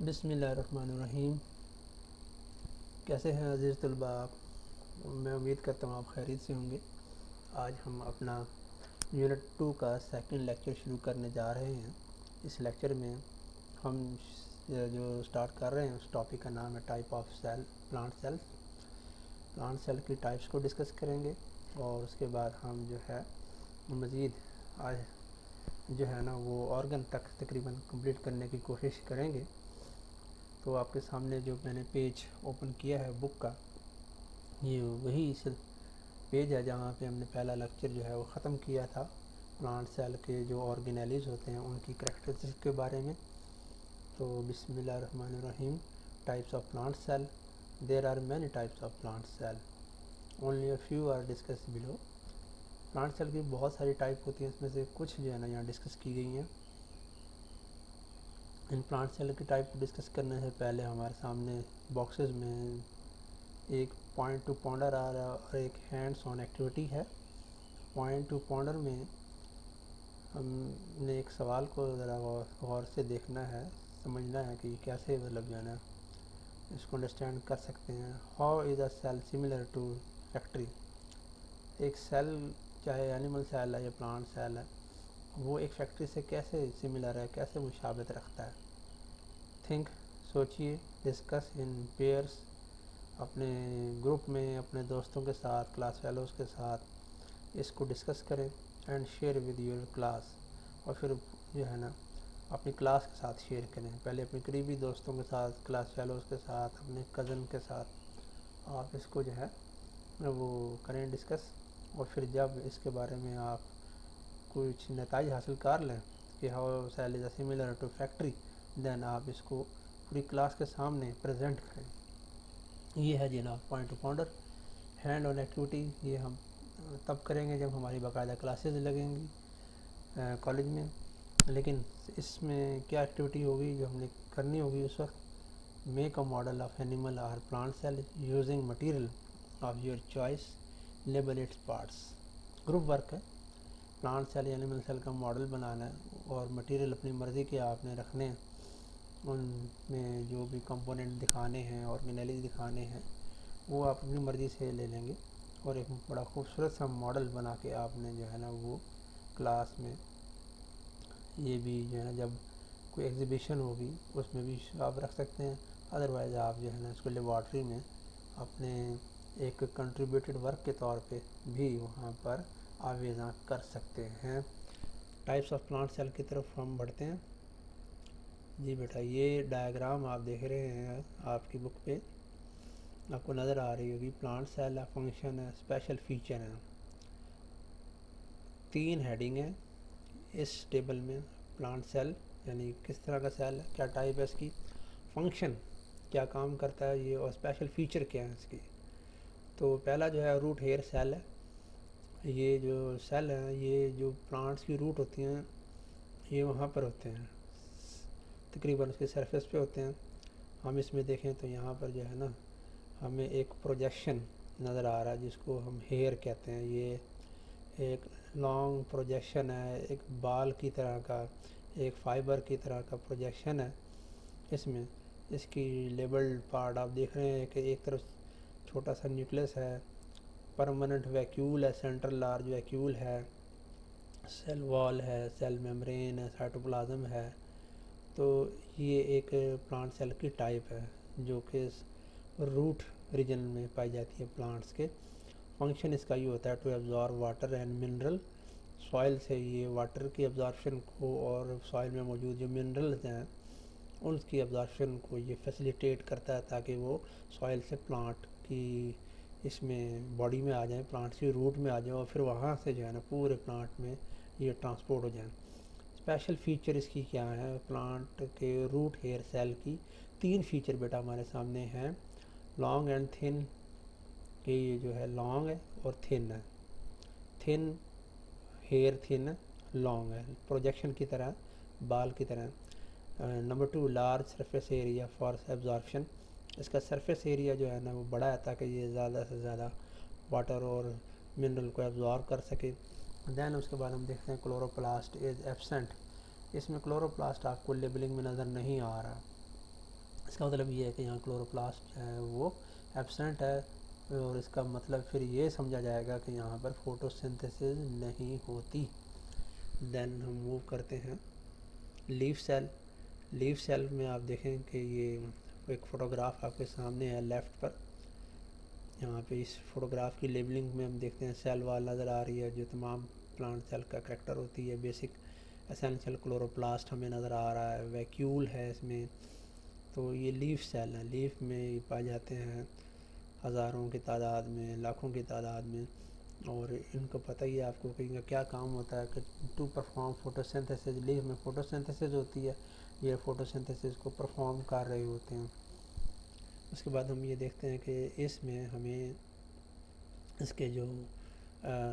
بسم اللہ الرحمن الرحیم۔ کیسے ہیں عزیز طلباء آپ؟ میں امید کرتا ہوں آپ خیریت سے ہوں گے۔ آج ہم اپنا یونٹ 2 کا سیکنڈ لیکچر شروع کرنے جا رہے ہیں۔ اس لیکچر میں ہم جو سٹارٹ کر رہے ہیں اس ٹاپک کا نام ہے type of cell, plant cells. Plant cell کی ٹائپس کو ڈسکس کریں گے اور اس کے بعد ہم جو ہے مزید آج جو ہے نا وہ آرگن تک تقریباً کمپلیٹ کرنے کی کوشش کریں گے۔ تو آپ کے سامنے جو میں نے پیج اوپن کیا ہے بک کا، یہ وہی پیج ہے جہاں پہ ہم نے پہلا لیکچر جو ہے وہ ختم کیا تھا، پلانٹ سیل کے جو آرگینیلیز ہوتے ہیں ان کی کریکٹرسٹکس کے بارے میں۔ تو بسم اللہ الرحمن الرحیم۔ Types of plant cell. There are many types of plant cell, only a few are discuss below. Plant cell کی بہت ساری ٹائپ ہوتی ہیں، اس میں سے کچھ جو ہے نا یہاں ڈسکس کی گئی ہیں۔ ان پلانٹ سیل کی ٹائپ کو ڈسکس کرنے سے پہلے ہمارے سامنے باکسز میں ایک پوائنٹ ٹو پونڈر آ رہا ہے اور ایک ہینڈس آن ایکٹیویٹی ہے۔ پوائنٹ ٹو پونڈر میں ہم نے ایک سوال کو ذرا غور سے دیکھنا ہے، سمجھنا ہے کہ کیسے مطلب جو ہے نا اس کو انڈرسٹینڈ کر سکتے ہیں۔ How is a cell similar to factory? ایک سیل چاہے اینیمل سیل ہے یا پلانٹ سیل ہے، وہ ایک فیکٹری سے کیسے سملر ہے، کیسے مشابہت رکھتا ہے؟ تھنک، سوچیے، ڈسکس ان پیئرس، اپنے گروپ میں اپنے دوستوں کے ساتھ، کلاس فیلوز کے ساتھ اس کو ڈسکس کریں، and share with your class, اور پھر جو ہے نا اپنی کلاس کے ساتھ شیئر کریں۔ پہلے اپنے قریبی دوستوں کے ساتھ، کلاس فیلوز کے ساتھ، اپنے کزن کے ساتھ آپ اس کو جو ہے وہ کریں ڈسکس، اور پھر جب اس کے بارے میں آپ کچھ نتائج حاصل کر لیں کہ how cell is similar to factory, then آپ اس کو پوری کلاس کے سامنے پریزنٹ کریں۔ یہ ہے جناب point to ponder. Hand on activity یہ ہم تب کریں گے جب ہماری باقاعدہ کلاسز لگیں گی کالج میں، لیکن اس میں کیا ایکٹیویٹی ہوگی جو ہم نے کرنی ہوگی اس وقت؟ Make a model of animal اور plant cell using material of your choice, label its parts. Group work ہے، پلانٹ سیل یا اینیمل سیل کا ماڈل بنانا ہے اور مٹیریل اپنی مرضی کے آپ نے رکھنے ہیں، ان میں جو بھی کمپوننٹ دکھانے ہیں، آرگینیلیز دکھانے ہیں، وہ آپ اپنی مرضی سے لے لیں گے، اور ایک بڑا خوبصورت سا ماڈل بنا کے آپ نے جو ہے نا وہ کلاس میں، یہ بھی جو ہے نا جب کوئی ایگزیبیشن ہوگی اس میں بھی آپ رکھ سکتے ہیں، ادروائز آپ جو ہے نا اس کو لیبارٹری میں اپنے ایک کنٹریبیوٹڈ ورک کے طور پہ بھی وہاں پر آویزاں کر سکتے ہیں۔ ٹائپس آف پلانٹ سیل کی طرف ہم بڑھتے ہیں۔ جی بیٹا، یہ ڈائیگرام آپ دیکھ رہے ہیں آپ کی بک پہ، آپ کو نظر آ رہی ہوگی۔ پلانٹ سیل ہے، فنکشن ہے، اسپیشل فیچر ہے، 3 ہیڈنگ ہیں اس ٹیبل میں۔ پلانٹ سیل یعنی کس طرح کا سیل ہے، کیا ٹائپ ہے اس کی، فنکشن کیا کام کرتا ہے یہ، اور اسپیشل فیچر کیا ہے اس کی۔ تو پہلا جو ہے روٹ ہیئر سیل ہے۔ یہ جو سیل ہیں، یہ جو پلانٹس کی روٹ ہوتی ہیں یہ وہاں پر ہوتے ہیں، تقریباً اس کے سرفیس پہ ہوتے ہیں۔ ہم اس میں دیکھیں تو یہاں پر جو ہے نا ہمیں ایک پروجیکشن نظر آ رہا ہے جس کو ہم ہیئر کہتے ہیں۔ یہ ایک لانگ پروجیکشن ہے، ایک بال کی طرح کا، ایک فائبر کی طرح کا پروجیکشن ہے۔ اس میں اس کی لیبلڈ پارٹ آپ دیکھ رہے ہیں کہ ایک طرف چھوٹا سا نیوکلس ہے، پرماننٹ ویکیول ہے، سینٹرل لارج ویکیول ہے، سیل وال ہے، سیل میمبرین ہے، سائٹوپلازم ہے۔ تو یہ ایک پلانٹ سیل کی ٹائپ ہے جو کہ روٹ ریجن میں پائی جاتی ہے پلانٹس کے۔ فنکشن اس کا یہ ہوتا ہے to absorb water and mineral, soil سے یہ واٹر کی ایبزارپشن کو اور سوائل میں موجود جو منرلز ہیں ان کی ایبزارپشن کو یہ فیسیلیٹیٹ کرتا ہے تاکہ وہ سوائل سے پلانٹ کی اس میں باڈی میں آ جائیں، پلانٹس کی روٹ میں آ جائیں، اور پھر وہاں سے جو ہے نا پورے پلانٹ میں یہ ٹرانسپورٹ ہو جائیں۔ اسپیشل فیچر اس کی کیا ہے؟ پلانٹ کے روٹ ہیئر سیل کی 3 فیچر بیٹا ہمارے سامنے ہیں۔ لانگ اینڈ تھن، کہ یہ جو ہے لانگ ہے اور تھن ہے، تھن ہیئر، تھن لانگ ہے، پروجیکشن کی طرح، بال کی طرح۔ Number 2، large surface area for absorption, اس کا سرفیس ایریا جو ہے نا وہ بڑا ہے تاکہ یہ زیادہ سے زیادہ واٹر اور منرل کو ایبزارب کر سکے۔ دین اس کے بعد ہم دیکھتے ہیں کلوروپلاسٹ از ایبسنٹ، اس میں کلوروپلاسٹ آپ کو لیبلنگ میں نظر نہیں آ رہا، اس کا مطلب یہ ہے کہ یہاں کلوروپلاسٹ جو ہے وہ ایبسنٹ ہے، اور اس کا مطلب پھر یہ سمجھا جائے گا کہ یہاں پر فوٹوسنتھسس نہیں ہوتی۔ دین ہم موو کرتے ہیں لیف سیل۔ لیف سیل میں آپ دیکھیں کہ یہ ایک فوٹوگراف آپ کے سامنے ہے لیفٹ پر، یہاں پہ اس فوٹوگراف کی لیبلنگ میں ہم دیکھتے ہیں سیل وال نظر آ رہی ہے جو تمام پلانٹ سیل کا کریکٹر ہوتی ہے۔ بیسک اسینشل کلوروپلاسٹ ہمیں نظر آ رہا ہے، ویکیول ہے اس میں۔ تو یہ لیف سیل ہیں، لیف میں پائے جاتے ہیں ہزاروں کی تعداد میں، لاکھوں کی تعداد میں، اور ان کو پتہ ہی ہے آپ کو کہ ان کا کیا کام ہوتا ہے کہ ٹو پرفارم فوٹوسنتھسس۔ لیف میں فوٹوسنتھسس ہوتی ہے، یہ فوٹوسنتھسس کو پرفارم کر رہے ہوتے ہیں۔ اس کے بعد ہم یہ دیکھتے ہیں کہ اس میں ہمیں اس کے جو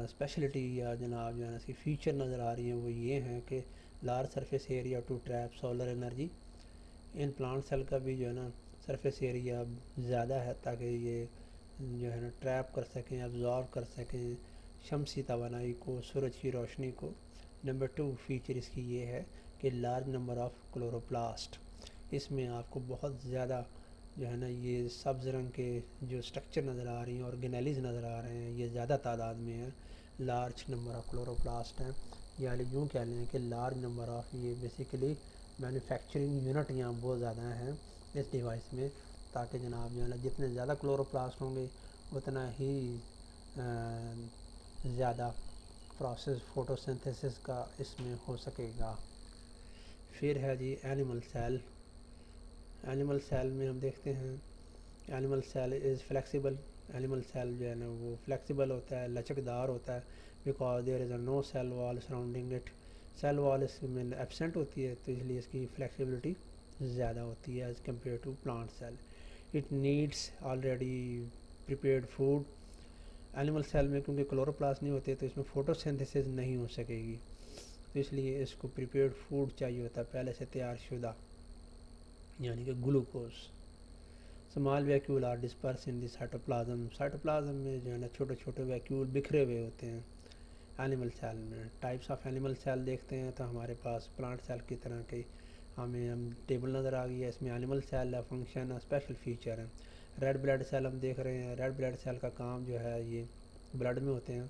اسپیشلٹی یا جناب جو ہے اس کی فیچر نظر آ رہی ہیں وہ یہ ہیں کہ large surface area to trap solar energy. ان پلانٹ سیل کا بھی جو ہے نا سرفیس ایریا زیادہ ہے تاکہ یہ جو ہے نا ٹریپ کر سکیں، ابزارو کر سکیں شمسی توانائی کو، سورج کی روشنی کو۔ نمبر 2 فیچر اس کی یہ ہے کہ لارج نمبر آف کلوروپلاسٹ، اس میں آپ کو بہت زیادہ جو ہے نا یہ سبز رنگ کے جو سٹرکچر نظر آ رہی ہیں، آرگینیلیز نظر آ رہے ہیں، یہ زیادہ تعداد میں ہیں، لارج نمبر آف کلوروپلاسٹ ہیں۔ یعنی یوں کہہ لیں کہ لارج نمبر آف، یہ بیسیکلی مینوفیکچرنگ یونٹ یہاں بہت زیادہ ہیں اس ڈیوائس میں، تاکہ جناب جو ہے نا جتنے زیادہ کلوروپلاسٹ ہوں گے اتنا ہی زیادہ پروسیس فوٹوسنتھسس کا اس میں ہو سکے گا۔ پھر ہے جی اینیمل سیل۔ اینیمل سیل میں ہم دیکھتے ہیں animal cell is flexible. Animal cell جو ہے نا وہ فلیکسیبل ہوتا ہے، لچکدار ہوتا ہے، because there is a no cell wall surrounding it. Cell wall اس میں ایبسنٹ ہوتی ہے تو اس لیے اس کی فلیکسیبلٹی زیادہ ہوتی ہے as compare to plant cell. It needs already prepared food. Animal cell میں کیونکہ کلوروپلاسٹ نہیں ہوتے تو اس میں فوٹوسنتھسس نہیں ہو سکے گی، تو اس لیے اس کو پریپیئرڈ فوڈ چاہیے ہوتا ہے، پہلے سے تیار شدہ، یعنی کہ glucose. Small vacuole are dispersed in the cytoplasm. Cytoplasm میں جو ہے نا چھوٹے چھوٹے ویکیول بکھرے ہوئے ہوتے ہیں اینیمل سیل میں۔ ٹائپس آف اینیمل سیل دیکھتے ہیں تو ہمارے پاس پلانٹ سیل کی طرح کے ہمیں ٹیبل نظر آ گئی ہے، اس میں اینیمل سیل ہے، فنکشن ہے، اسپیشل فیچر ہے۔ ریڈ بلڈ سیل ہم دیکھ رہے ہیں، ریڈ بلڈ سیل کا کام جو ہے یہ بلڈ میں ہوتے ہیں،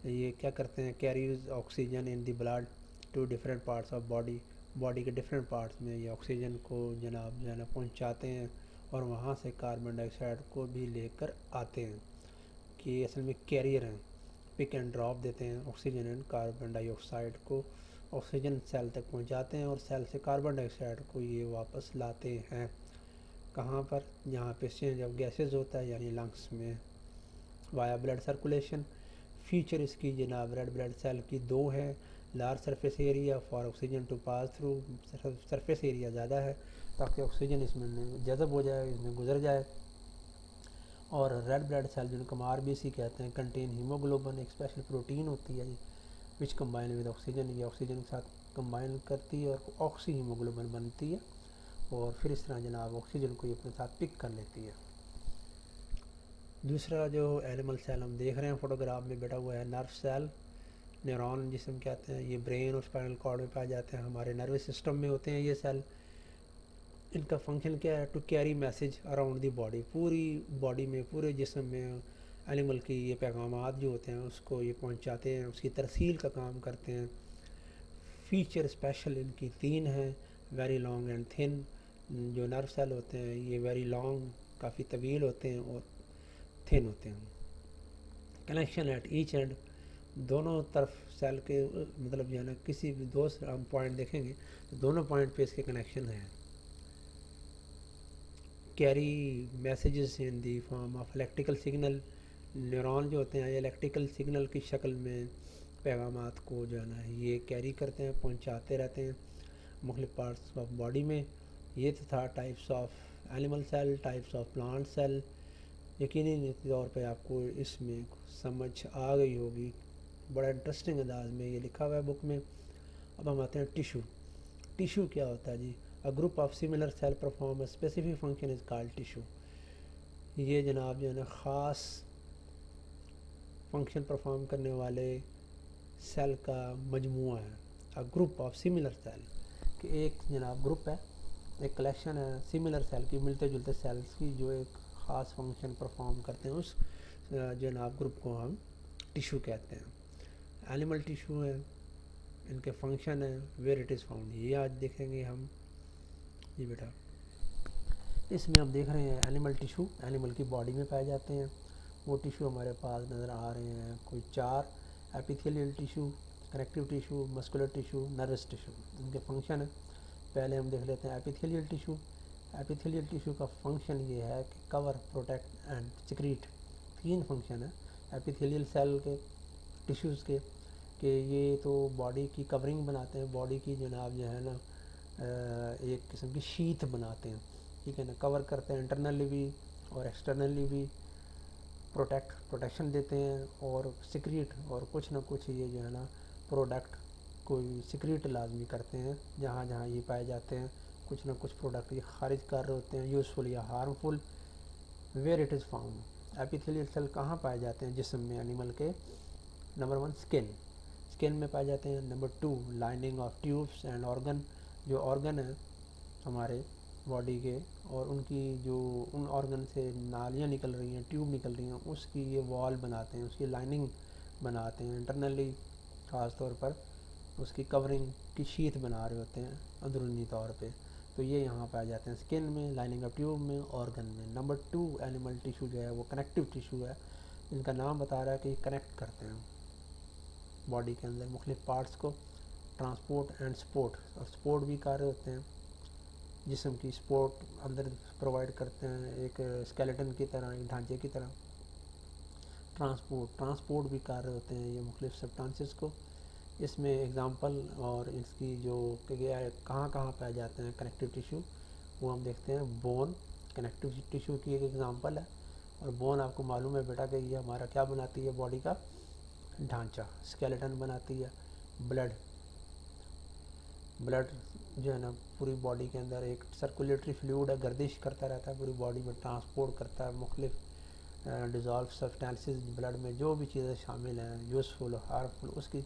یہ کیا کرتے ہیں، carries oxygen in the blood to different parts of body. Body کے ڈفرینٹ پارٹس میں یہ آکسیجن کو جناب جو ہے نا پہنچاتے ہیں، اور وہاں سے کاربن ڈائی آکسائڈ کو بھی لے کر آتے ہیں، کہ اصل میں کیریئر ہیں، پک اینڈ ڈراپ دیتے ہیں آکسیجن اینڈ کاربن ڈائی آکسائڈ کو، آکسیجن سیل تک پہنچاتے ہیں اور سیل سے کاربن ڈائی آکسائڈ کو یہ واپس لاتے ہیں۔ کہاں پر؟ جہاں پہ چینج آف گیسز ہوتا ہے، یعنی لنگس میں، وایا بلڈ سرکولیشن۔ فیچر اس کی جناب ریڈ بلڈ سیل کی 2 ہے، large surface area for oxygen to pass through. Surface area زیادہ ہے تاکہ آکسیجن اس میں جذب ہو جائے، اس میں گزر جائے۔ اور ریڈ بلڈ سیل جن کو ہم RBC کہتے ہیں، کنٹین ہیموگلوبن، ایک اسپیشل پروٹین ہوتی ہے وچ کمبائن ود آکسیجن، یہ آکسیجن کے ساتھ کمبائن کرتی ہے اور آکسی ہیموگلوبن بنتی ہے، اور پھر اس طرح جناب آکسیجن کو یہ اپنے ساتھ پک کر لیتی ہے۔ دوسرا جو اینیمل سیل ہم دیکھ رہے ہیں فوٹوگراف میں بیٹا ہوا ہے نرو سیل، نیورون جسے ہم کہتے ہیں، یہ برین اور اسپائنل کارڈ میں پائے جاتے ہیں، ہمارے نروس سسٹم میں ہوتے ہیں یہ سیل۔ ان کا فنکشن کیا ہے؟ To carry message around the body, پوری باڈی میں، پورے جسم میں اینیمل کی یہ پیغامات جو ہوتے ہیں اس کو یہ پہنچاتے ہیں، اس کی ترسیل کا کام کرتے ہیں۔ فیچر اسپیشل ان کی 3 ہیں، ویری لانگ اینڈ تھن۔ جو نرو سیل ہوتے ہیں یہ ویری لانگ، کافی طویل ہوتے ہیں، اور تھن ہوتے ہیں۔ کنیکشن ایٹ ایچ اینڈ، دونوں طرف سیل کے مطلب جو ہے نا کسی بھی 2 ہم پوائنٹ دیکھیں گے تو دونوں پوائنٹ پہ اس کے کنیکشن ہیں۔ Carry messages in the form of electrical signal, neuron جو ہوتے ہیں یہ الیکٹریکل سگنل کی شکل میں پیغامات کو جو ہے نا یہ کیری کرتے ہیں، پہنچاتے رہتے ہیں مختلف پارٹس آف باڈی میں۔ یہ تو تھا types of animal cell, types of plant cell. یقینی طور پہ آپ کو اس میں سمجھ آ گئی ہوگی، بڑا انٹرسٹنگ انداز میں یہ لکھا ہوا ہے بک میں۔ اب ہم آتے ہیں ٹیشو۔ ٹیشو کیا ہوتا ہے جی؟ A group of similar cell perform a specific function is called tissue۔ یہ جناب جو ہے نا خاص فنکشن پرفارم کرنے والے سیل کا مجموعہ ہے۔ A group of similar cell، کہ ایک جناب گروپ ہے ایک کلیکشن ہے سملر سیل کی، ملتے جلتے سیلز کی جو ایک خاص فنکشن پرفارم کرتے ہیں، اس جناب گروپ کو ہم ٹیشو کہتے ہیں۔ اینیمل ٹیشو ہے، ان کے فنکشن ہے، ویئر اٹ از فاؤنڈ، یہ آج دیکھیں گے ہم۔ یہ بیٹا اس میں ہم دیکھ رہے ہیں اینیمل ٹیشو اینیمل کی باڈی میں پائے جاتے ہیں۔ وہ ٹیشو ہمارے پاس نظر آ رہے ہیں کوئی 4: epithelial tissue, connective tissue, muscular tissue, nervous tissue. ان کے فنکشن ہے، پہلے ہم دیکھ لیتے ہیں ایپیتھیلیل ٹیشو۔ ایپیتھیلیل ٹیشو کا فنکشن یہ ہے کہ cover, protect and secrete. 3 function ہیں ایپیتھیلیل سیل کے، ٹیشوز کے، کہ یہ تو باڈی کی کورنگ بناتے ہیں، باڈی کی جناب جو ہے نا ایک قسم کی شیت بناتے ہیں، ٹھیک ہے نا، کور کرتے ہیں انٹرنلی بھی اور ایکسٹرنلی بھی، پروٹیکشن دیتے ہیں، اور سیکریٹ، اور کچھ نہ کچھ یہ جو ہے نا پروڈکٹ کوئی سیکریٹ لازمی کرتے ہیں جہاں جہاں یہ پائے جاتے ہیں، کچھ نہ کچھ پروڈکٹ یہ خارج کر رہے ہوتے ہیں، یوزفل یا harmful. Where it is found, epithelial cell کہاں پائے جاتے ہیں جسم میں اینیمل کے؟ نمبر 1 اسکن میں پائے جاتے ہیں۔ Number 2 lining of tubes and organ, جو آرگن ہیں ہمارے باڈی کے، اور ان کی جو ان آرگن سے نالیاں نکل رہی ہیں، ٹیوب نکل رہی ہیں، اس کی یہ وال بناتے ہیں، اس کی لائننگ بناتے ہیں انٹرنلی، خاص طور پر اس کی کورنگ کی شیت بنا رہے ہوتے ہیں اندرونی طور پہ۔ تو یہ یہاں پائے جاتے ہیں اسکن میں، لائننگ آف ٹیوب میں، آرگن میں۔ نمبر 2 اینیمل ٹیشو جو ہے وہ کنیکٹیو ٹیشو ہے، ان کا نام بتا رہا ہے کہ یہ کنیکٹ کرتے ہیں باڈی کے اندر مختلف پارٹس کو، ٹرانسپورٹ اینڈ سپورٹ، اور سپورٹ بھی کر رہے ہوتے ہیں، جسم کی سپورٹ اندر پرووائڈ کرتے ہیں ایک اسکیلیٹن کی طرح، ایک ڈھانچے کی طرح۔ ٹرانسپورٹ بھی کر رہے ہوتے ہیں یہ مختلف سبسٹانسز کو۔ اس میں اگزامپل اور اس کی جو کہاں کہاں پائے جاتے ہیں کنیکٹیو ٹیشو، وہ ہم دیکھتے ہیں۔ بون کنیکٹیو ٹیشو کی ایک اگزامپل ہے، اور بون آپ کو معلوم ہے بیٹا کہ یہ ہمارا کیا بناتی ہے؟ باڈی کا ڈھانچہ، اسکیلیٹن بناتی ہے۔ بلڈ جو ہے نا پوری باڈی کے اندر ایک سرکولیٹری فلوئڈ ہے، گردش کرتا رہتا ہے پوری باڈی میں، ٹرانسپورٹ کرتا ہے مختلف ڈیزالو سبسٹانسز بلڈ میں، جو بھی چیزیں شامل ہیں یوزفل ہارمفل، اس کی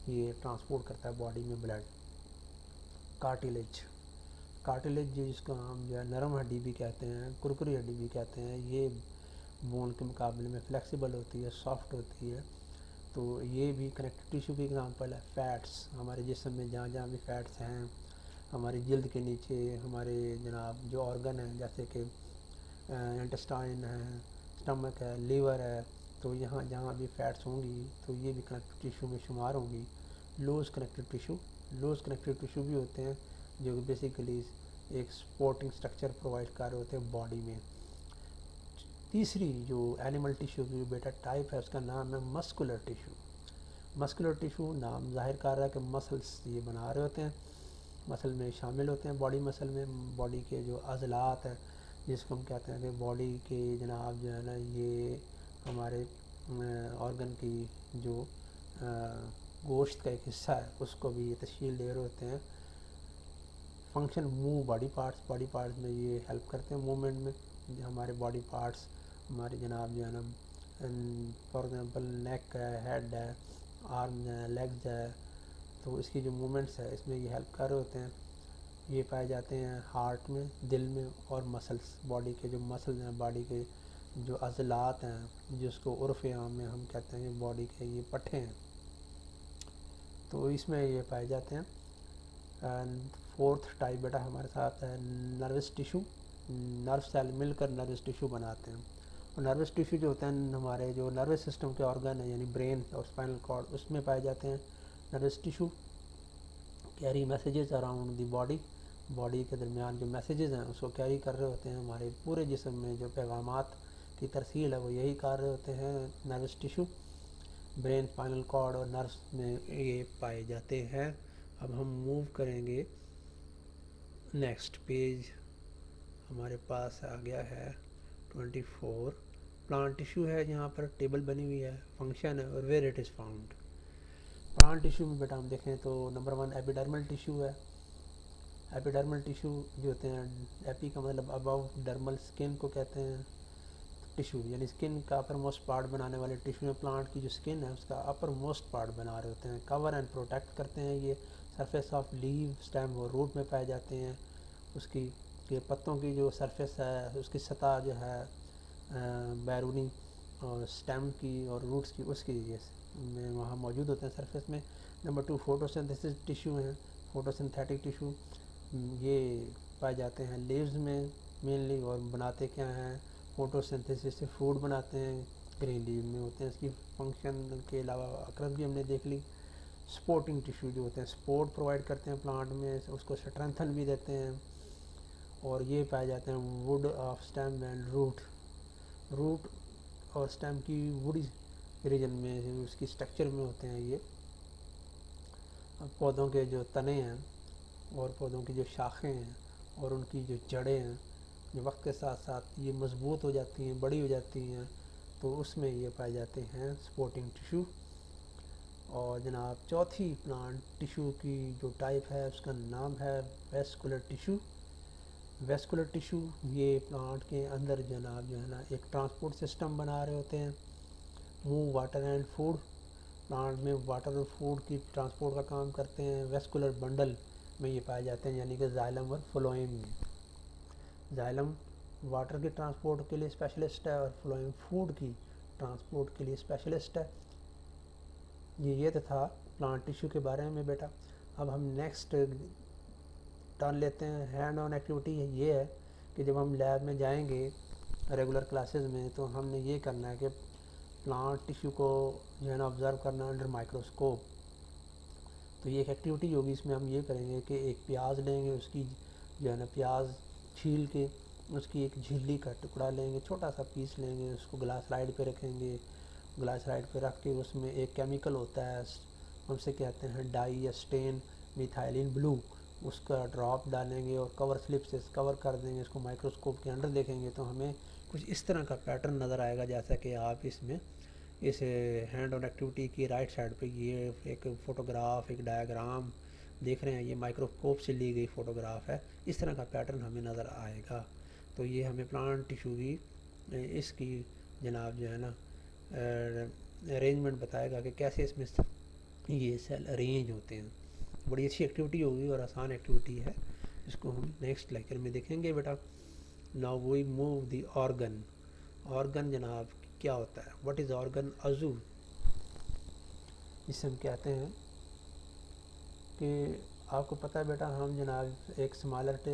یہ ٹرانسپورٹ کرتا ہے باڈی میں بلڈ۔ کارٹیلیج جس کو ہم جو ہے نرم ہڈی بھی کہتے ہیں، کرکری ہڈی بھی کہتے ہیں، یہ بون کے مقابلے میں فلیکسیبل ہوتی ہے، سافٹ ہوتی ہے، تو یہ بھی کنیکٹیو ٹیشو کی اگزامپل ہے۔ فیٹس، ہمارے جسم میں جہاں جہاں بھی فیٹس ہیں، ہماری جلد کے نیچے ہمارے جناب جو آرگن ہیں جیسے کہ انٹسٹائن ہے، اسٹمک ہے، لیور ہے، تو یہاں جہاں بھی فیٹس ہوں گی تو یہ بھی کنیکٹیو ٹیشو میں شمار ہوں گی۔ لوز کنیکٹیو ٹیشو بھی ہوتے ہیں جو کہ بیسیکلی ایک سپورٹنگ سٹرکچر پرووائڈ کر رہے ہوتے ہیں باڈی میں۔ تیسری جو اینیمل ٹیشو کی بیٹا ٹائپ ہے اس کا نام ہے مسکولر ٹیشو۔ مسکولر ٹیشو نام ظاہر کر رہا ہے کہ مسلس یہ بنا رہے ہوتے ہیں، مسل میں شامل ہوتے ہیں، باڈی مسل میں، باڈی کے جو عضلات ہیں جس کو ہم کہتے ہیں کہ باڈی کے جناب جو ہے نا یہ ہمارے آرگن کی جو گوشت کا ایک حصہ ہے اس کو بھی یہ تشکیل دے رہے ہوتے ہیں۔ فنکشن باڈی پارٹس میں یہ ہیلپ کرتے ہیں موومنٹ میں، ہمارے باڈی پارٹس ہمارے جناب جو ہے نا فار ایگزامپل نیک ہے، ہیڈ ہے، آرم ہے، لیگز ہے، تو اس کی جو موومنٹس ہے اس میں یہ ہیلپ کر رہے ہوتے ہیں۔ یہ پائے جاتے ہیں ہارٹ میں، دل میں، اور مسلس، باڈی کے جو مسلز ہیں، باڈی کے جو عضلات ہیں جس کو عرف عام میں ہم کہتے ہیں باڈی کے یہ پٹھے ہیں، تو اس میں یہ پائے جاتے ہیں۔ اینڈ 4th ٹائپ بیٹا ہمارے ساتھ ہے نروس ٹیشو۔ نرو سیل مل کر نروس ٹیشو بناتے ہیں، اور نروس ٹیشو جو ہوتے ہیں ہمارے جو نروس سسٹم کے آرگن ہیں یعنی برین اور اسپائنل کارڈ، اس میں پائے جاتے ہیں nervous tissue. Carry messages around the body کے درمیان جو میسیجز ہیں اس کو کیری کر رہے ہوتے ہیں، ہمارے پورے جسم میں جو پیغامات کی ترسیل ہے وہ یہی کر رہے ہوتے ہیں nervous tissue. Brain, spinal cord اور نروس میں یہ پائے جاتے ہیں۔ اب ہم موو کریں گے نیکسٹ پیج، ہمارے پاس آ گیا ہے 24۔ پلانٹ ٹیشو ہے، یہاں پر ٹیبل بنی ہوئی ہے، فنکشن ہے اور where it is found. Plant tissue میں بیٹا ہم دیکھیں تو نمبر 1 ایپیڈرمل ٹیشو ہے۔ ایپیڈرمل ٹیشو جو ہوتے ہیں، ایپی کا مطلب ابو، ڈرمل سکن کو کہتے ہیں ٹیشو، یعنی سکن کا اپر موسٹ پارٹ بنانے والے ٹیشو میں پلانٹ کی جو سکن ہے اس کا اپر موسٹ پارٹ بنا رہے ہوتے ہیں، کور اینڈ پروٹیکٹ کرتے ہیں۔ یہ سرفیس آف لیو، اسٹیم اور روٹ میں پائے جاتے ہیں، اس کی کہ پتوں کی جو سرفیس ہے اس کی سطح جو ہے بیرونی اور سٹیم کی اور روٹس کی اس کی میں وہاں موجود ہوتے ہیں سرفیس میں. نمبر 2 فوٹوسنتھسس ٹیشو ہیں. فوٹوسنتھیٹک ٹیشو یہ پائے جاتے ہیں لیوز میں مینلی, اور بناتے کیا ہیں فوٹوسنتھسس سے فوڈ بناتے ہیں, گرین لیو میں ہوتے ہیں. اس کی فنکشن کے علاوہ اقرب بھی ہم نے دیکھ لی. سپورٹنگ ٹیشو جو ہوتے ہیں سپورٹ پرووائڈ کرتے ہیں پلانٹ میں, اس کو اسٹرینتھن بھی دیتے ہیں. اور یہ پائے جاتے ہیں wood of stem and root. Root اور اسٹیم کی ووڈی ریجن میں اس کی اسٹرکچر میں ہوتے ہیں. یہ پودوں کے جو تنے ہیں اور پودوں کی جو شاخیں ہیں اور ان کی جو جڑیں ہیں جو وقت کے ساتھ ساتھ یہ مضبوط ہو جاتی ہیں, بڑی ہو جاتی ہیں, تو اس میں یہ پائے جاتے ہیں سپورٹنگ ٹیشو. اور جناب چوتھی پلانٹ ٹیشو کی جو ٹائپ ہے اس کا نام ہے ویسکولر ٹیشو. ویسکولر ٹیشو یہ پلانٹ کے اندر جناب جو ہے نا ایک ٹرانسپورٹ سسٹم بنا رہے ہوتے ہیں. Move water and food, plant میں واٹر اور فوڈ کی ٹرانسپورٹ کا کام کرتے ہیں. ویسکولر بنڈل میں یہ پائے جاتے ہیں, یعنی کہ زائلم اور فلوئم میں. زائلم واٹر کی ٹرانسپورٹ کے لیے اسپیشلسٹ ہے اور فلوئم فوڈ کی ٹرانسپورٹ کے لیے اسپیشلسٹ ہے. یہ تو تھا پلانٹ ٹیشو کے بارے میں بیٹا. اب ہم نیکسٹ ٹرن لیتے ہیں. ہینڈ آن ایکٹیویٹی یہ ہے کہ جب ہم لیب میں جائیں گے ریگولر کلاسز میں تو ہم نے یہ کرنا ہے کہ پلانٹ ٹیشو کو جو ہے نا آبزرو کرنا انڈر مائکروسکوپ. تو یہ ایک ایکٹیویٹی ہوگی, اس میں ہم یہ کریں گے کہ ایک پیاز لیں گے, اس کی جو ہے نا پیاز چھیل کے اس کی ایک جھلی کا ٹکڑا لیں گے, چھوٹا سا پیس لیں گے, اس کو گلاس سلائڈ پہ رکھیں گے. گلاس سلائڈ پہ رکھ کے اس میں ایک کیمیکل ہوتا ہے, ہم سے کہتے ہیں ڈائی یا اسٹین میتھائلین بلو, اس کا ڈراپ ڈالیں گے اور کور سلپ سے کور کر دیں گے. اس کو مائکروسکوپ کے انڈر دیکھیں گے تو ہمیں کچھ اس طرح کا پیٹرن نظر آئے گا جیسا کہ آپ اس میں اس ہینڈ آن ایکٹیویٹی کی رائٹ سائڈ پہ یہ ایک فوٹوگراف, ایک ڈائیگرام دیکھ رہے ہیں. یہ مائکروسکوپ سے لی گئی فوٹوگراف ہے. اس طرح کا پیٹرن ہمیں نظر آئے گا. تو یہ ہمیں پلانٹ ٹیشو کی اس کی جناب جو ہے نا ارینجمنٹ بتائے گا کہ کیسے اس میں یہ سیل ارینج ہوتے ہیں. بڑی اچھی ایکٹیویٹی ہوگی اور آسان ایکٹیویٹی ہے, اس کو ہم نیکسٹ لیکچر میں دیکھیں گے بیٹا. Now we move the organ. Organ جناب کیا ہوتا ہے؟ What is organ? عضو جسے ہم کہتے ہیں کہ آپ کو پتہ ہے بیٹا ہم جناب ایک اسمالر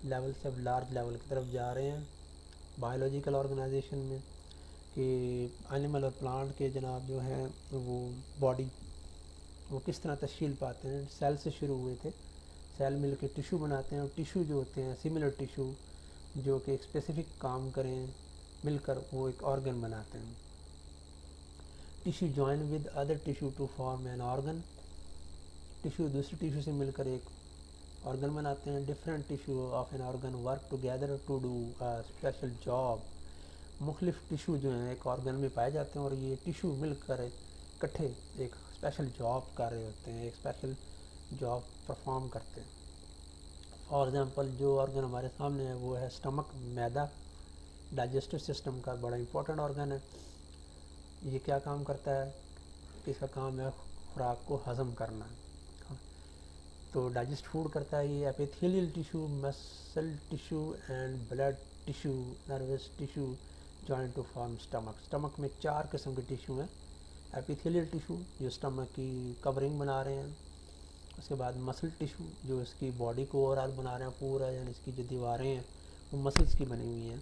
لیول سے اب لارج لیول کی طرف جا رہے ہیں بایولوجیکل آرگنائزیشن میں, کہ اینیمل اور پلانٹ کے جناب جو ہیں وہ باڈی وہ کس طرح تشکیل پاتے ہیں. سیل سے شروع ہوئے تھے, سیل مل کے ٹیشو بناتے ہیں, اور ٹیشو جو ہوتے ہیں سملر ٹیشو جو کہ ایک اسپیسیفک کام کریں مل کر وہ ایک آرگن بناتے ہیں. Tissue join with other tissue to form an organ. Tissue دوسری ٹیشو سے مل کر ایک آرگن بناتے ہیں. Different tissue of an organ work together to do special job. مختلف ٹیشو جو ہیں ایک آرگن میں پائے جاتے ہیں اور یہ ٹیشو مل کر اکٹھے ایک اسپیشل جاب کر رہے ہوتے ہیں, ایک اسپیشل جاب پرفارم کرتے ہیں. فار ایگزامپل جو آرگن ہمارے سامنے ہے وہ ہے اسٹمک, معدہ, ڈائجسٹو سسٹم کا بڑا امپورٹنٹ آرگن ہے. یہ کیا کام کرتا ہے؟ اس کا کام ہے خوراک کو ہضم کرنا. تو ڈائجسٹ فوڈ کرتا ہے یہ. Epithelial tissue, muscle tissue and blood tissue, nervous tissue join to form stomach. Stomach میں 4 قسم کے ٹیشو ہیں. ایپیتھیلیل ٹیشو جو اسٹمک کی کورنگ بنا رہے ہیں, اس کے بعد مسل ٹیشو جو اس کی باڈی کو اوور آل بنا رہے ہیں پورا, یعنی اس کی جو دیواریں ہیں وہ مسلس کی بنی ہوئی ہیں.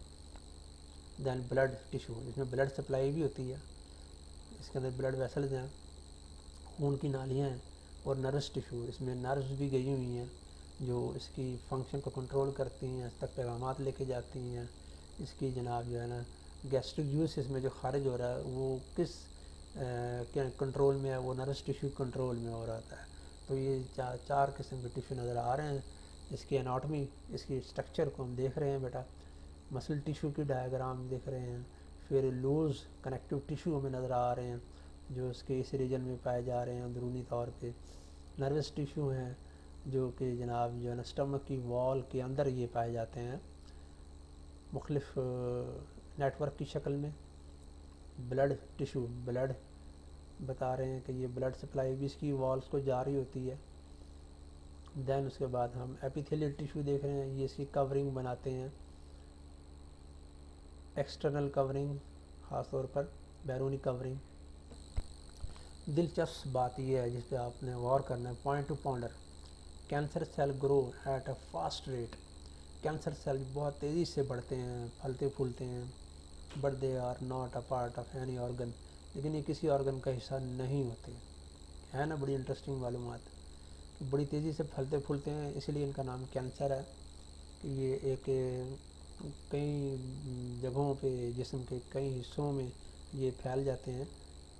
دین بلڈ ٹیشو جس میں بلڈ سپلائی بھی ہوتی ہے, اس کے اندر بلڈ ویسلز ہیں, خون کی نالیاں ہیں. اور نروس ٹیشو اس میں نروز بھی گئی ہوئی ہیں جو اس کی فنکشن کو کنٹرول کرتی ہیں, اس تک پیغامات لے کے جاتی ہیں. اس کی جناب جو ہے نا گیسٹرک جوس اس میں جو خارج ہو رہا ہے وہ کس کنٹرول میں ہے, وہ نروس ٹیشو کنٹرول میں ہو رہا ہے. تو یہ 4 قسم کے ٹیشو نظر آ رہے ہیں. اس کی اناٹمی, اس کی اسٹرکچر کو ہم دیکھ رہے ہیں بیٹا. مسل ٹیشو کی ڈائیگرام دیکھ رہے ہیں. پھر لوز کنیکٹیو ٹیشو ہمیں نظر آ رہے ہیں جو اس کے اس ریجن میں پائے جا رہے ہیں اندرونی طور پہ. نروس ٹیشو ہیں جو کہ جناب جو ہے نا اسٹمک کی وال کے اندر یہ پائے جاتے ہیں مختلف نیٹ ورک کی شکل میں. بلڈ ٹیشو, بلڈ بتا رہے ہیں کہ یہ بلڈ سپلائی بھی اس کی والز کو جاری ہوتی ہے. دین اس کے بعد ہم ایپیتھیلیل ٹیشو دیکھ رہے ہیں، یہ اس کی کورنگ بناتے ہیں، ایکسٹرنل کورنگ خاص طور پر بیرونی کورنگ۔ دلچسپ بات یہ ہے جس پہ آپ نے غور کرنا ہے، point to ponder, cancer cell grow at a fast rate, cancer cell بہت تیزی سے بڑھتے ہیں، پھلتے پھولتے ہیں، but they are not a part of any organ, لیکن یہ کسی آرگن کا حصہ نہیں ہوتے، ہے نا بڑی انٹرسٹنگ معلومات، کہ بڑی تیزی سے پھلتے پھولتے ہیں، اسی لیے ان کا نام کینسر ہے، کہ یہ ایک کئی جگہوں پہ جسم کے کئی حصوں میں یہ پھیل جاتے ہیں،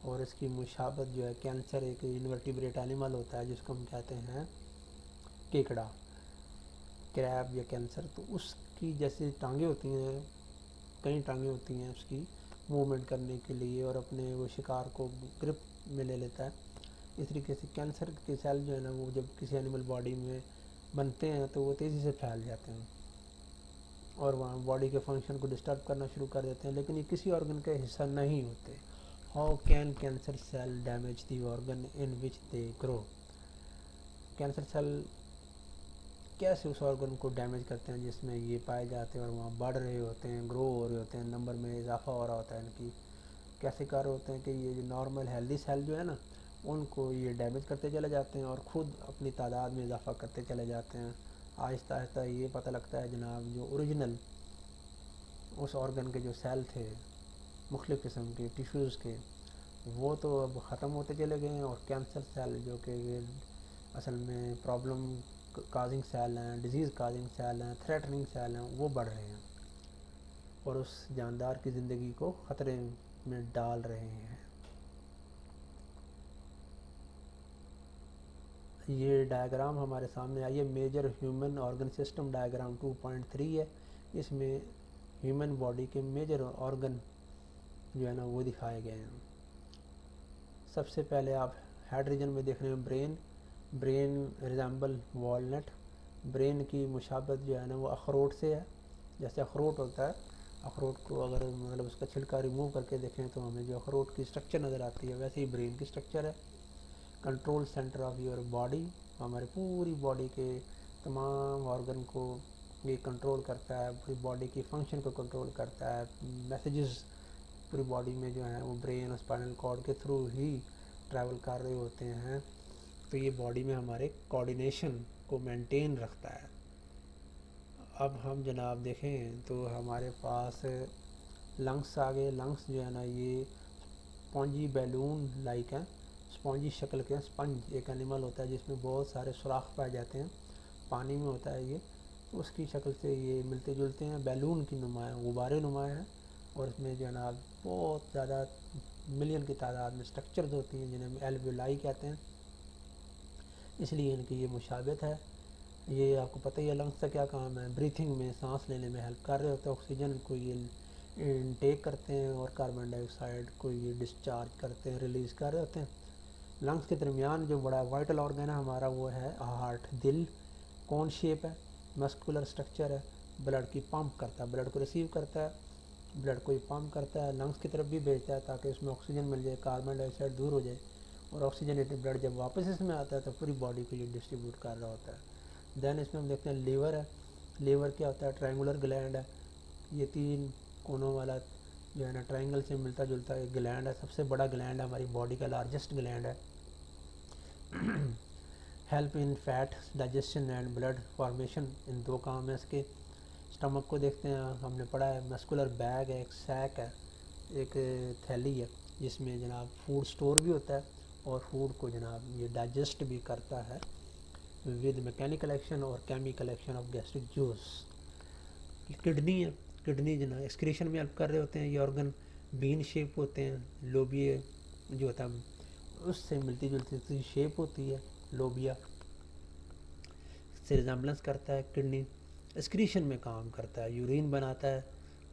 اور اس کی مشابہت جو ہے، کینسر ایک انورٹیبریٹ اینیمل ہوتا ہے جس کو ہم کہتے ہیں کیکڑا، کریب یا کینسر، تو اس کی جیسے ٹانگیں ہوتی ہیں، کئی ٹانگیں ہوتی ہیں اس کی موومنٹ کرنے کے لیے، اور اپنے وہ شکار کو گرپ میں لے لیتا ہے، اس طریقے سے کینسر کے سیل جو ہے نا، وہ جب کسی اینیمل باڈی میں بنتے ہیں تو وہ تیزی سے پھیل جاتے ہیں اور وہاں باڈی کے فنکشن کو ڈسٹرب کرنا شروع کر دیتے ہیں، لیکن یہ کسی آرگن کا حصہ نہیں ہوتے۔ How can cancer cell damage the organ in which they grow, cancer cell کیسے اس آرگن کو ڈیمیج کرتے ہیں جس میں یہ پائے جاتے ہیں اور وہاں بڑھ رہے ہوتے ہیں، گرو ہو رہے ہوتے ہیں، نمبر میں اضافہ ہو رہا ہوتا ہے ان کی، کیسے کار ہوتے ہیں کہ یہ جو نارمل ہیلدی سیل جو ہے نا، ان کو یہ ڈیمیج کرتے چلے جاتے ہیں اور خود اپنی تعداد میں اضافہ کرتے چلے جاتے ہیں، آہستہ آہستہ یہ پتہ لگتا ہے جناب جو اوریجنل اس آرگن کے جو سیل تھے مختلف قسم کے ٹیشوز کے، وہ تو اب ختم ہوتے چلے گئے ہیں، اور کینسر سیل جو کہ اصل میں پرابلم کازنگ سیل ہیں، ڈیزیز کازنگ سیل ہیں، تھریٹننگ سیل ہیں، وہ بڑھ رہے ہیں اور اس جاندار کی زندگی کو خطرے میں ڈال رہے ہیں۔ یہ ڈائیگرام ہمارے سامنے آئی ہے، major human organ system diagram 2.3 ہے، اس میں ہیومن باڈی کے میجر آرگن جو ہے نا وہ دکھائے گئے ہیں۔ سب سے پہلے آپ ہیڈ ریجن میں دیکھ رہے ہیں brain, brain resemble walnut, brain کی مشابہت جو ہے نا وہ اخروٹ سے ہے، جیسے اخروٹ ہوتا ہے، اخروٹ کو اگر مطلب اس کا چھلکا ریموو کر کے دیکھیں تو ہمیں جو اخروٹ کی اسٹرکچر نظر آتی ہے، ویسے ہی برین کی اسٹرکچر ہے۔ Control centre of your body, ہمارے پوری باڈی کے تمام آرگن کو یہ کنٹرول کرتا ہے، پوری باڈی کی فنکشن کو کنٹرول کرتا ہے، میسیجز پوری باڈی میں جو ہیں وہ برین اور اسپائنل کارڈ کے تھرو ہی ٹریول کر رہے ہوتے ہیں، تو یہ باڈی میں ہمارے کوآرڈینیشن کو مینٹین رکھتا ہے۔ اب ہم جناب دیکھیں تو ہمارے پاس لنگس آگے، لنگس جو ہے نا یہ اسپونجی بیلون لائک ہیں، اسپونجی شکل کے، اسپنج ایک انیمل ہوتا ہے جس میں بہت سارے سوراخ پائے جاتے ہیں، پانی میں ہوتا ہے یہ، اس کی شکل سے یہ ملتے جلتے ہیں، بیلون کی نمایاں، غبارے نمایاں ہیں، اور اس میں جناب بہت زیادہ ملین کی تعداد میں اسٹرکچرز ہوتی ہیں جنہیں ہم ایلویولائی کہتے ہیں، اس لیے ان کی یہ مشابہت ہے۔ یہ آپ کو پتہ ہی ہے لنگس کا کیا کام ہے، بریتھنگ میں، سانس لینے میں ہیلپ کر رہے ہوتے ہیں، آکسیجن کو یہ انٹیک کرتے ہیں اور کاربن ڈائی آکسائڈ کو یہ ڈسچارج کرتے ہیں، ریلیز کر رہے ہوتے ہیں۔ لنگس کے درمیان جو بڑا وائٹل آرگن ہے ہمارا وہ ہے ہارٹ، دل، کون شیپ ہے، مسکولر اسٹرکچر ہے، بلڈ کی پمپ کرتا ہے، بلڈ کو ریسیو کرتا ہے، بلڈ کو یہ پمپ کرتا ہے، لنگس کی طرف بھی بھیجتا ہے تاکہ اس میں آکسیجن مل جائے، کاربن ڈائی آکسائڈ دور ہو جائے، اور آکسیجنیٹڈ بلڈ جب واپس اس میں آتا ہے تو پوری باڈی کو یہ ڈسٹریبیوٹ کر رہا ہوتا ہے۔ دین اس میں ہم دیکھتے ہیں لیور ہے، لیور کیا ہوتا ہے، ٹرائنگولر گلینڈ ہے، یہ 3 کونوں والا جو ہے نا ٹرائنگل سے ملتا جلتا ایک گلینڈ ہے، سب سے بڑا گلینڈ ہے، ہماری باڈی کا لارجسٹ گلینڈ ہے۔ Help in fat digestion and blood formation, ان 2 کام ہیں اس کے۔ اسٹمک کو دیکھتے ہیں، ہم نے پڑھا ہے مسکولر بیگ ہے، ایک سیک ہے، ایک تھیلی ہے جس میں جناب فوڈ سٹور بھی ہوتا ہے اور فوڈ کو جناب یہ ڈائجسٹ بھی کرتا ہے ود میکینیکل ایکشن اور chemical action of gastric juice. Kidney ہے، کڈنی جناب ایکسکریشن میں ہیلپ کر رہے ہوتے ہیں، یہ آرگن بین شیپ ہوتے ہیں، لوبیے جو ہوتا ہے اس سے ملتی جلتی شیپ ہوتی ہے، لوبیا سے ریزمبلنس کرتا ہے، کڈنی ایکسکریشن میں کام کرتا ہے، یورین بناتا ہے،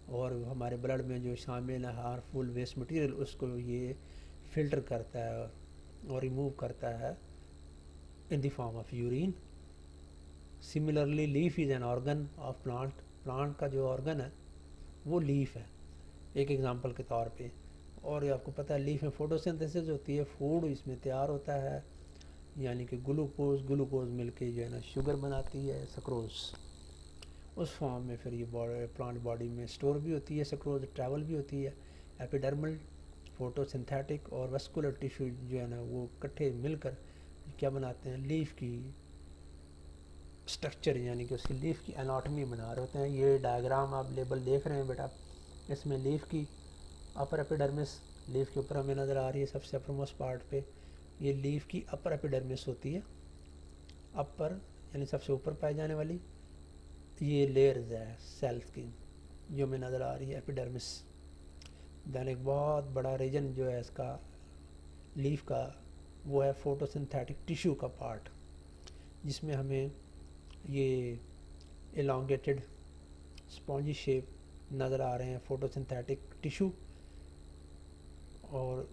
اور ہمارے بلڈ میں جو شامل ہے ہارمفل ویسٹ مٹیریل اس کو یہ فلٹر کرتا ہے اور ریموو کرتا ہے in the form of urine. Similarly leaf is an organ of plant، plant کا جو آرگن ہے وہ لیف ہے ایک ایگزامپل کے طور پہ، اور یہ آپ کو پتہ ہے لیف میں فوٹو سنتھسس ہوتی ہے، فوڈ اس میں تیار ہوتا ہے، یعنی کہ گلوکوز مل کے جو ہے نا شوگر بناتی ہے سکروز. اس فارم میں پھر یہ پلانٹ باڈی میں اسٹور بھی ہوتی ہے سکروز, ٹریول بھی ہوتی ہے. ایپیڈرمل, فوٹو سنتھیٹک اور ویسکولر ٹیشو جو ہے نا وہ کٹھے مل کر کیا بناتے ہیں, لیف کی اسٹرکچر یعنی کہ اس کی لیف کی اناٹمی بنا رہے ہوتے ہیں. یہ ڈائیگرام آپ لیبل دیکھ رہے ہیں بیٹا, اس میں لیف کی اپر ایپیڈرمس لیف کے اوپر ہمیں نظر آ رہی ہے سب سے اپر موسٹ پارٹ پہ. یہ لیف کی اپر ایپیڈرمس ہوتی ہے, اپر یعنی سب سے اوپر پائی جانے والی. یہ لیئرز ہے سیلز کی جو ہمیں نظر آ رہی ہے ایپیڈرمس. دین ایک بہت بڑا ریجن جو ہے اس کا لیف کا وہ ہے فوٹو سنتھیٹک ٹیشو کا پارٹ, جس میں ہمیں یہ elongated اسپونجی شیپ نظر آ رہے ہیں فوٹو سنتھیٹک ٹیشو. اور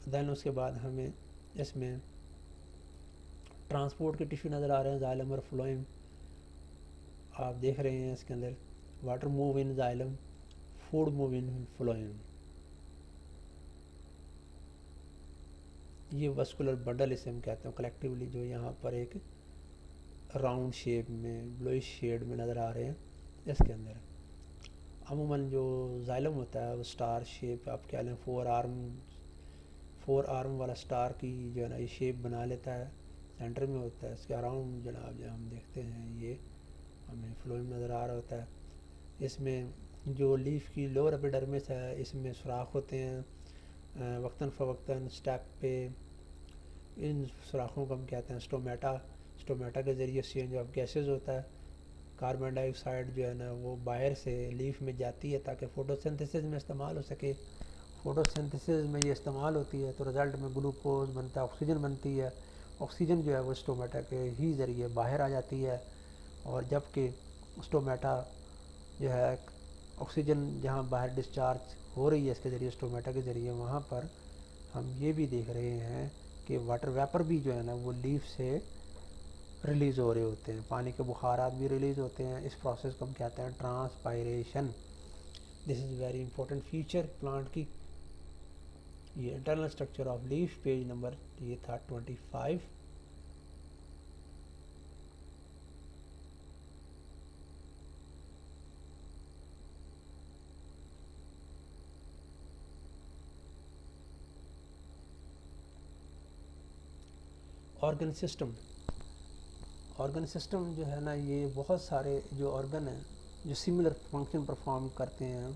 دین اس کے بعد ہمیں اس میں ٹرانسپورٹ کے ٹیشو نظر آ رہے ہیں, زائلم اور فلوئم آپ دیکھ رہے ہیں اس کے اندر. Water move in xylem, food move in phloem. یہ وسکولر بنڈل اسے ہم کہتے ہیں کلیکٹیولی, جو یہاں پر ایک راؤنڈ شیپ میں بلوئش شیڈ میں نظر آ رہے ہیں اس کے اندر. عموماً جو زائلم ہوتا ہے وہ سٹار شیپ آپ کہہ لیں, فور آرم والا سٹار کی جو ہے نا یہ شیپ بنا لیتا ہے, سینٹر میں ہوتا ہے. اس کے اراؤنڈ جناب جو ہم دیکھتے ہیں یہ ہمیں فلوئم نظر آ رہا ہوتا ہے. اس میں جو لیف کی لوور ایپیڈرمس ہے اس میں سوراخ ہوتے ہیں وقتاً فوقتاً سٹیپ پہ. ان سوراخوں کو ہم کہتے ہیں اسٹومیٹا. اسٹومیٹا کے ذریعے چینج آف گیسز ہوتا ہے. کاربن ڈائی آکسائڈ جو ہے نا وہ باہر سے لیف میں جاتی ہے تاکہ فوٹو سنتھسس میں استعمال ہو سکے. فوٹو سنتھسس میں یہ استعمال ہوتی ہے تو رزلٹ میں گلوکوز بنتا ہے, آکسیجن بنتی ہے. آکسیجن جو ہے وہ اسٹومیٹا کے ہی ذریعے باہر آ جاتی ہے. اور جب کہ اسٹومیٹا جو ہے آکسیجن جہاں باہر ڈسچارج ہو رہی ہے اس کے ذریعے اسٹومیٹا کے ذریعے, وہاں پر ہم یہ بھی دیکھ رہے ہیں کہ واٹر ویپر بھی جو ہے نا وہ لیف سے ریلیز ہو رہے ہوتے ہیں, پانی کے بخارات بھی ریلیز ہوتے ہیں. اس پروسیس کو ہم کہتے ہیں transpiration. This is very important feature plant کی. یہ internal structure of leaf page number یہ تھا 25. Organ system. آرگن سسٹم جو ہے نا یہ بہت سارے جو آرگن ہیں جو سملر فنکشن پرفارم کرتے ہیں,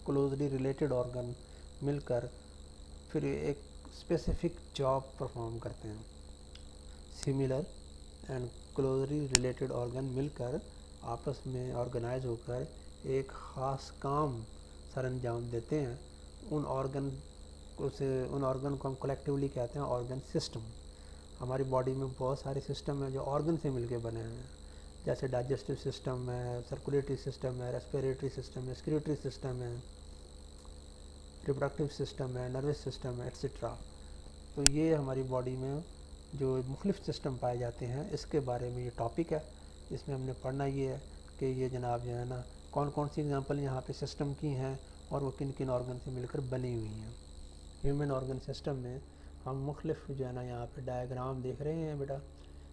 کلوزلی ریلیٹڈ آرگن مل کر پھر ایک اسپیسیفک جاب پرفارم کرتے ہیں. Similar and closely related organ مل کر آپس میں آرگنائز ہو کر ایک خاص کام سر انجام دیتے ہیں. ان آرگن کو ہم کلیکٹیولی کہتے ہیں آرگن سسٹم. ہماری باڈی میں بہت سارے سسٹم ہیں جو آرگن سے مل کے بنے ہیں, جیسے ڈائجسٹو سسٹم ہے, سرکولیٹری سسٹم ہے, ریسپیریٹری سسٹم ہے, ایکسکریٹری سسٹم ہے, ریپروڈکٹیو سسٹم ہے, نروس سسٹم ہے, ایٹسٹرا. تو یہ ہماری باڈی میں جو مختلف سسٹم پائے جاتے ہیں اس کے بارے میں یہ ٹاپک ہے. اس میں ہم نے پڑھنا یہ ہے کہ یہ جناب جو ہے نا کون کون سی اگزامپل یہاں پہ سسٹم کی ہیں اور وہ کن کن آرگن سے مل کر بنی ہوئی ہیں. ہیومن آرگن سسٹم میں ہم مختلف جو ہے نا یہاں پہ ڈائیگرام دیکھ رہے ہیں بیٹا.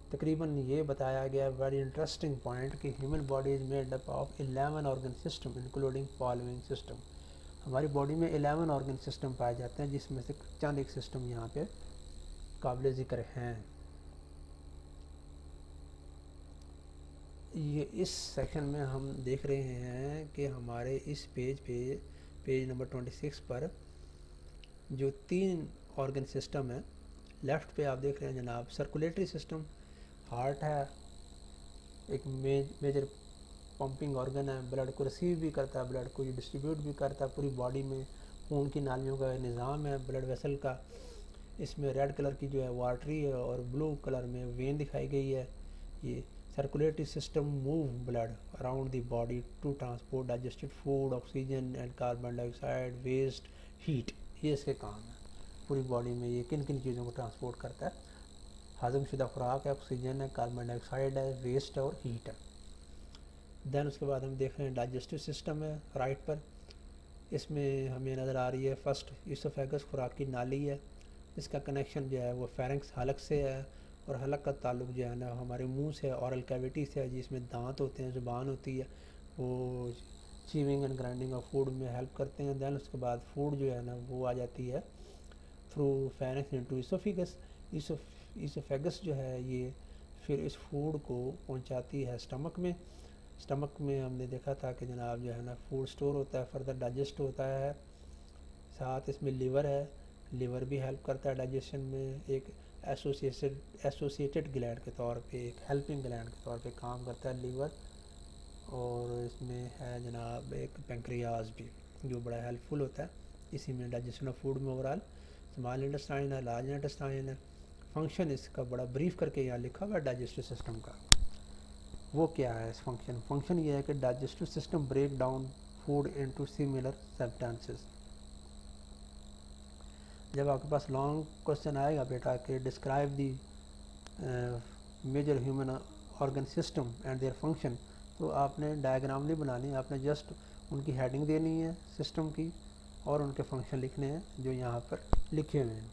تقریباً یہ بتایا گیا ویری انٹرسٹنگ پوائنٹ کہ human body is made up of 11 organ system including following system. ہماری باڈی میں 11 آرگن سسٹم پائے جاتے ہیں جس میں سے چند ایک سسٹم یہاں پہ قابل ذکر ہیں. یہ اس سیکشن میں ہم دیکھ رہے ہیں کہ ہمارے اس پیج نمبر 26 پر جو 3 آرگن سسٹم ہیں, لیفٹ پہ آپ دیکھ رہے ہیں جناب سرکولیٹری سسٹم. ہارٹ ہے ایک میجر پمپنگ آرگن ہے, بلڈ کو ریسیو بھی کرتا ہے, بلڈ کو ڈسٹریبیوٹ بھی کرتا ہے پوری باڈی میں. خون کی نالیوں کا نظام ہے بلڈ ویسل کا. اس میں ریڈ کلر کی جو ہے وہ آرٹری ہے اور بلو کلر میں وین دکھائی گئی ہے. یہ circulatory system move blood around the body to transport digested food, oxygen and carbon ڈائی آکسائڈ, ویسٹ, ہیٹ. یہ اس کے کام ہیں. پوری باڈی میں یہ کن کن چیزوں کو ٹرانسپورٹ کرتا ہے. ہضم شدہ خوراک ہے, آکسیجن ہے, کاربن ڈائی آکسائڈ ہے, ویسٹ ہے اور ہیٹ ہے. دین اس کے بعد ہم دیکھ رہے ہیں ڈائجسٹو سسٹم ہے رائٹ پر. اس میں ہمیں نظر آ رہی ہے فرسٹ ایسوفیگس خوراک کی نالی ہے, اس کا کنیکشن جو ہے وہ فیرنکس حلق سے ہے، اور حلق کا تعلق جو ہے نا ہمارے منہ سے، اورل کیویٹی سے ہے، جس میں دانت ہوتے ہیں، زبان ہوتی ہے، وہ chewing and grinding of food میں ہیلپ کرتے ہیں. دین اس کے بعد فوڈ جو ہے نا وہ آ جاتی ہے تھرو فیرنکس انٹو ایسوفیگس. ایسوفیگس جو ہے یہ پھر اس فوڈ کو پہنچاتی ہے اسٹمک میں. اسٹمک میں ہم نے دیکھا تھا کہ جناب جو ہے نا فوڈ سٹور ہوتا ہے، فردر ڈائجسٹ ہوتا ہے. ساتھ اس میں لیور ہے، لیور بھی ہیلپ کرتا ہے ڈائجیشن میں، ایک ایسوسیٹڈ گلینڈ کے طور پہ، ایک ہیلپنگ گلینڈ کے طور پہ کام کرتا ہے لیور. اور اس میں ہے جناب ایک پینکریاز بھی جو بڑا ہیلپ فل ہوتا ہے اسی میں ڈائجیشن آف فوڈ میں. اوورال اسمال انٹسٹائن ہے، لارج انٹسٹائن ہے. فنکشن اس کا بڑا بریف کر کے یہاں لکھا ہوا ہے ڈائجسٹو سسٹم کا. وہ کیا ہے اس فنکشن یہ ہے کہ digestive system break down food into similar substances. جب آپ کے پاس لانگ کوشچن آئے گا بیٹا کہ describe the major human organ system and their function, تو آپ نے ڈائیگرام نہیں بنانی، آپ نے جسٹ ان کی ہیڈنگ دینی ہے سسٹم کی اور ان کے فنکشن لکھنے ہیں جو یہاں پر لکھے ہوئے ہیں.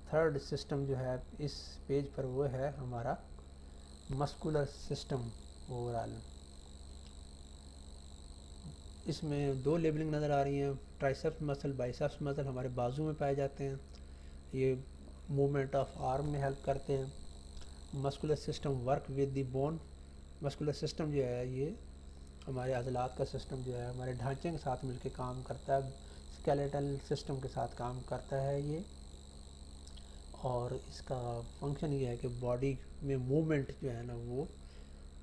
تھرڈ سسٹم جو ہے اس پیج پر وہ ہے ہمارا مسکولر سسٹم. اوورال اس میں دو لیبلنگ نظر آ رہی ہیں، ٹرائسیپس مسل، بائسیپس مسل ہمارے بازو میں پائے جاتے ہیں، یہ موومنٹ آف آرم میں ہیلپ کرتے ہیں. Muscular system work with the bone. Muscular system جو ہے یہ ہمارے عضلات کا سسٹم جو ہے ہمارے ڈھانچے کے ساتھ مل کے کام کرتا ہے، اسکیلیٹل سسٹم کے ساتھ کام کرتا ہے یہ. اور اس کا فنکشن یہ ہے کہ باڈی میں موومنٹ جو ہے نا وہ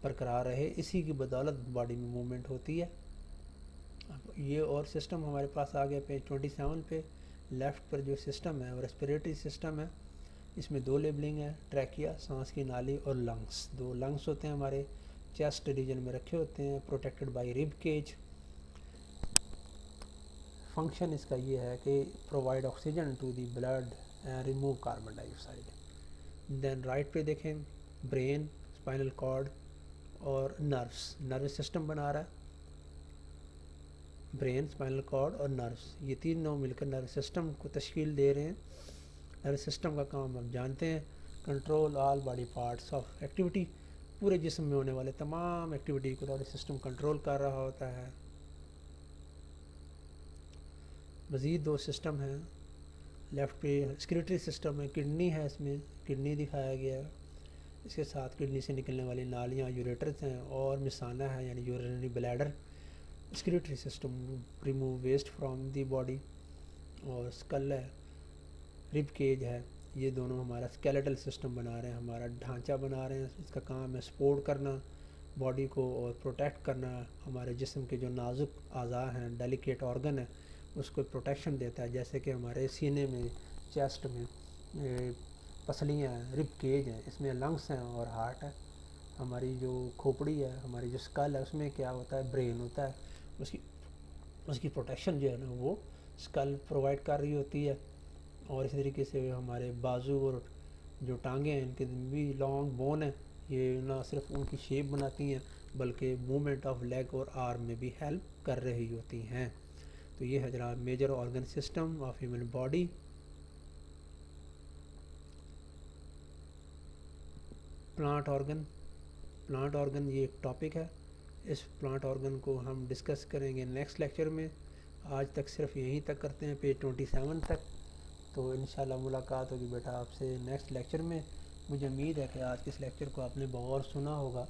برقرار رہے، اسی کی بدولت باڈی میں موومنٹ ہوتی ہے. یہ اور سسٹم ہمارے پاس آ گیا پیج 27 پہ. لیفٹ پر جو سسٹم ہے وہ ریسپیریٹری سسٹم ہے. اس میں دو لیبلنگ ہے، ٹریکیا سانس کی نالی اور لنگس. دو لنگس ہوتے ہیں ہمارے چیسٹ ریجن میں رکھے ہوتے ہیں، protected by rib cage. Function اس کا یہ ہے کہ provide oxygen to the blood and remove carbon ڈائی آکسائڈ. دین رائٹ پہ دیکھیں برین، اسپائنل کارڈ اور نروس سسٹم بنا رہا ہے. برین، اسپائنل کارڈ اور نروس، یہ تینوں مل کر نروس سسٹم کو تشکیل دے رہے ہیں. نروس سسٹم کا کام ہم جانتے ہیں، control all body parts of activity. پورے جسم میں ہونے والے تمام ایکٹیویٹی کو نروس سسٹم کنٹرول کر رہا ہوتا ہے. مزید دو سسٹم ہیں لیفٹ پہ. اسکریٹری سسٹم ہے، کڈنی ہے، اس میں کڈنی دکھایا گیا ہے. اس کے ساتھ کڈنی سے نکلنے والی نالیاں یوریٹرز ہیں، اور مثانہ ہے یعنی urinary bladder. Excretory system remove waste from the body. اور اسکل ہے، رب کیج ہے، یہ دونوں ہمارا اسکیلیٹل سسٹم بنا رہے ہیں، ہمارا ڈھانچہ بنا رہے ہیں. اس کا کام ہے سپورٹ کرنا باڈی کو اور پروٹیکٹ کرنا. ہمارے جسم کے جو نازک اعضاء ہیں، ڈیلیکیٹ آرگن ہے، اس کو پروٹیکشن دیتا ہے. جیسے کہ ہمارے سینے میں، چیسٹ میں پسلیاں ہیں، رب کیج ہیں، اس میں لنگس ہیں اور ہارٹ ہے. ہماری جو کھوپڑی ہے، ہماری جو اسکل ہے، اس میں کیا ہوتا ہے، برین ہوتا ہے. اس کی پروٹیکشن جو ہے نا وہ اسکل پرووائڈ کر رہی ہوتی ہے. اور اسی طریقے سے ہمارے بازو اور جو ٹانگیں ہیں، ان کے بھی لانگ بون ہیں، یہ نہ صرف ان کی شیپ بناتی ہیں بلکہ موومنٹ آف لیگ اور آرم میں بھی ہیلپ کر رہی ہوتی ہیں. تو یہ ہے جناب major organ system of human body. Plant organ یہ ایک ٹاپک ہے. اس پلانٹ آرگن کو ہم ڈسکس کریں گے نیکسٹ لیکچر میں. آج تک صرف یہیں تک کرتے ہیں، پیج 27 تک. تو انشاءاللہ ملاقات ہوگی بیٹا آپ سے نیکسٹ لیکچر میں. مجھے امید ہے کہ آج کے اس لیکچر کو آپ نے بغور سنا ہوگا،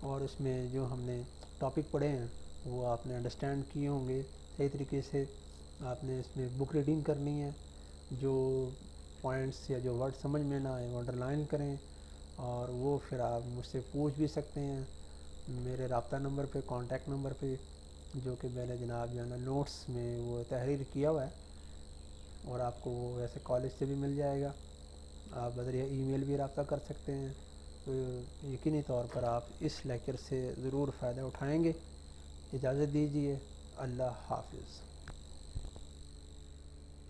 اور اس میں جو ہم نے ٹاپک پڑھے ہیں وہ آپ نے انڈرسٹینڈ کیے ہوں گے صحیح طریقے سے. آپ نے اس میں بک ریڈنگ کرنی ہے، جو پوائنٹس یا جو ورڈ سمجھ میں نہ آئے وہ انڈر لائن کریں، اور وہ پھر آپ مجھ سے پوچھ بھی سکتے ہیں میرے رابطہ نمبر پہ، کانٹیکٹ نمبر پہ، جو کہ میں نے جناب جو ہے نا نوٹس میں وہ تحریر کیا ہوا ہے، اور آپ کو وہ ویسے کالج سے بھی مل جائے گا. آپ بذریعہ ای میل بھی رابطہ کر سکتے ہیں. تو یقینی طور پر آپ اس لیکچر سے ضرور فائدہ اٹھائیں گے. اجازت دیجیے، اللہ حافظ.